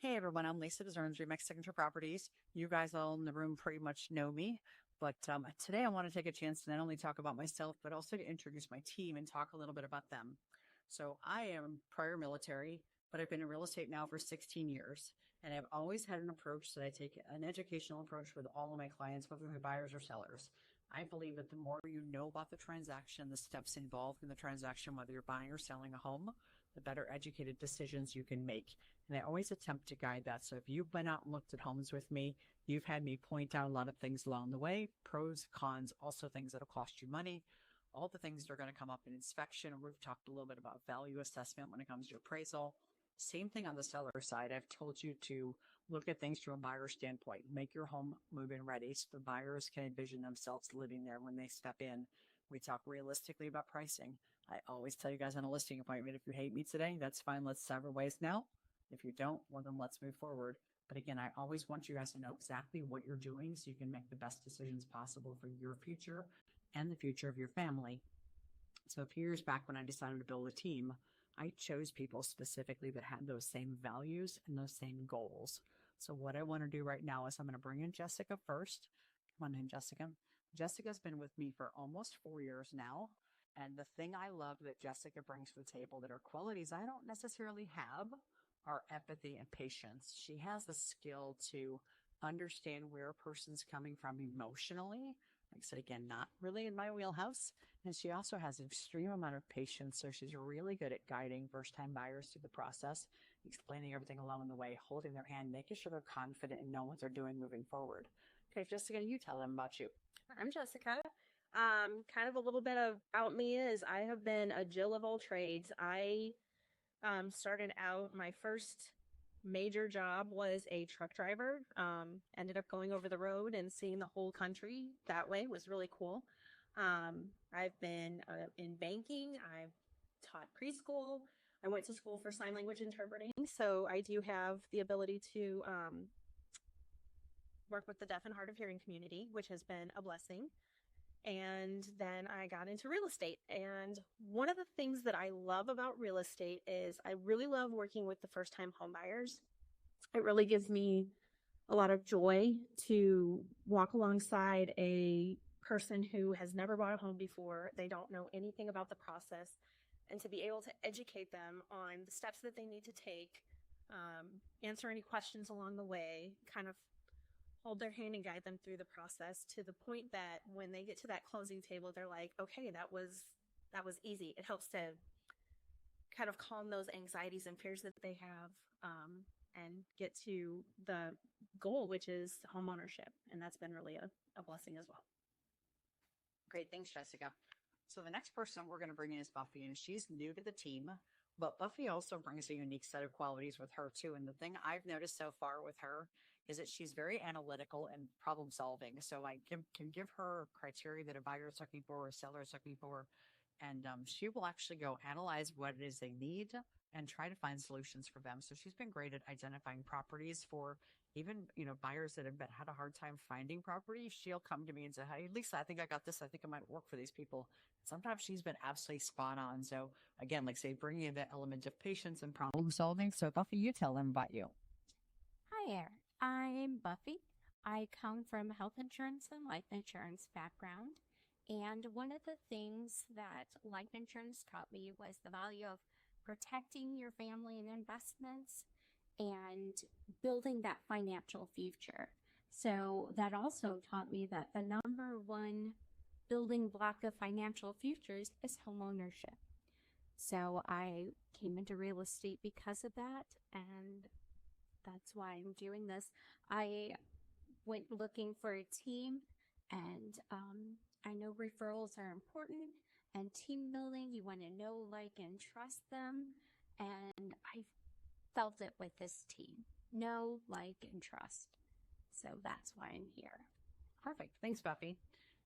Hey everyone, I'm Lisa Deserns, Remax Signature Properties. You guys all in the room pretty much know me, but today I want to take a chance to not only talk about myself, but also to introduce my team and talk a little bit about them. So I am prior military, but I've been in real estate now for 16 years, and I've always had an approach that I take an educational approach with all of my clients, whether they're buyers or sellers. I believe that the more you know about the transaction, the steps involved in the transaction, whether you're buying or selling a home, the better educated decisions you can make. And I always attempt to guide that. So if you've been out and looked at homes with me, you've had me point out a lot of things along the way, pros, cons, also things that'll cost you money, all the things that are going to come up in inspection. We've talked a little bit about value assessment when it comes to appraisal. Same thing on the seller side. I've told you to look at things from a buyer standpoint. Make your home move-in ready so the buyers can envision themselves living there when they step in. We talk realistically about pricing. I always tell you guys on a listing appointment, if you hate me today, that's fine. Let's sever ways now. If you don't, well, then let's move forward. But again, I always want you guys to know exactly what you're doing so you can make the best decisions possible for your future and the future of your family. So a few years back when I decided to build a team, I chose people specifically that had those same values and those same goals. So what I want to do right now is I'm going to bring in Jessica first. Come on in, Jessica. Jessica's been with me for almost 4 years now. And the thing I love that Jessica brings to the table that are qualities I don't necessarily have are empathy and patience. She has the skill to understand where a person's coming from emotionally. Like I said, again, not really in my wheelhouse. And she also has an extreme amount of patience. So she's really good at guiding first time buyers through the process, explaining everything along the way, holding their hand, making sure they're confident and know what they're doing moving forward. Okay, Jessica, you tell them about you. I'm Jessica. Kind of a little bit about me is I have been a Jill of all trades. I started out, my first major job was a truck driver. Ended up going over the road and seeing the whole country that way was really cool. I've been in banking. I've taught preschool. I went to school for sign language interpreting, so I do have the ability to work with the deaf and hard of hearing community, which has been a blessing. And then I got into real estate. And one of the things that I love about real estate is I really love working with the first time home buyers. It really gives me a lot of joy to walk alongside a person who has never bought a home before. They don't know anything about the process, and to be able to educate them on the steps that they need to take, answer any questions along the way, kind of hold their hand and guide them through the process to the point that when they get to that closing table, they're like, okay, that was easy. It helps to kind of calm those anxieties and fears that they have, and get to the goal, which is home ownership. And that's been really a blessing as well. Great. Thanks, Jessica. So the next person we're going to bring in is Buffy, and she's new to the team, but Buffy also brings a unique set of qualities with her too. And the thing I've noticed so far with her is that she's very analytical and problem solving. So I can give her criteria that a buyer is looking for, or a seller is looking for, and she will actually go analyze what it is they need and try to find solutions for them. So she's been great at identifying properties for even buyers that have had a hard time finding property. She'll come to me and say, "Hey, Lisa, I think I got this. I think it might work for these people." Sometimes she's been absolutely spot on. So again, like say, bringing in the element of patience and problem solving. So Buffy, you tell them about you. Hi there. I'm Buffy. I come from health insurance and life insurance background. And one of the things that life insurance taught me was the value of protecting your family and investments and building that financial future. So that also taught me that the number one building block of financial futures is home ownership. So I came into real estate because of that, and that's why I'm doing this. I went looking for a team, and I know referrals are important, and team building, you want to know, like, and trust them. And I felt it with this team. Know, like, and trust. So that's why I'm here. Perfect. Thanks, Buffy.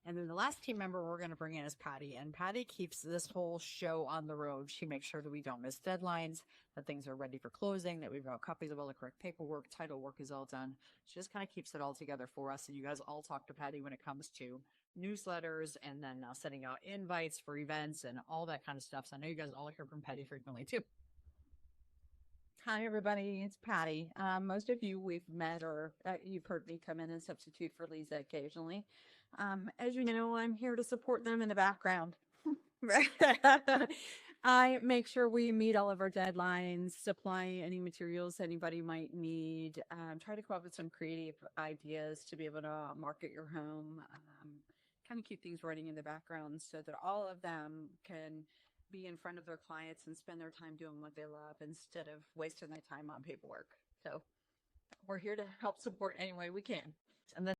And then the last team member we're going to bring in is Patty. And Patty keeps this whole show on the road. She makes sure that we don't miss deadlines, that things are ready for closing, that we've got copies of all the correct paperwork, title work is all done. She just kind of keeps it all together for us. And you guys all talk to Patty when it comes to newsletters and then sending out invites for events and all that kind of stuff. So I know you guys all hear from Patty frequently too. Hi, everybody. It's Patty. Most of you we've met or you've heard me come in and substitute for Lisa occasionally. As you know, I'm here to support them in the background. I make sure we meet all of our deadlines, supply any materials anybody might need, try to come up with some creative ideas to be able to market your home, kind of keep things running in the background so that all of them can be in front of their clients and spend their time doing what they love instead of wasting their time on paperwork. So we're here to help support any way we can. And then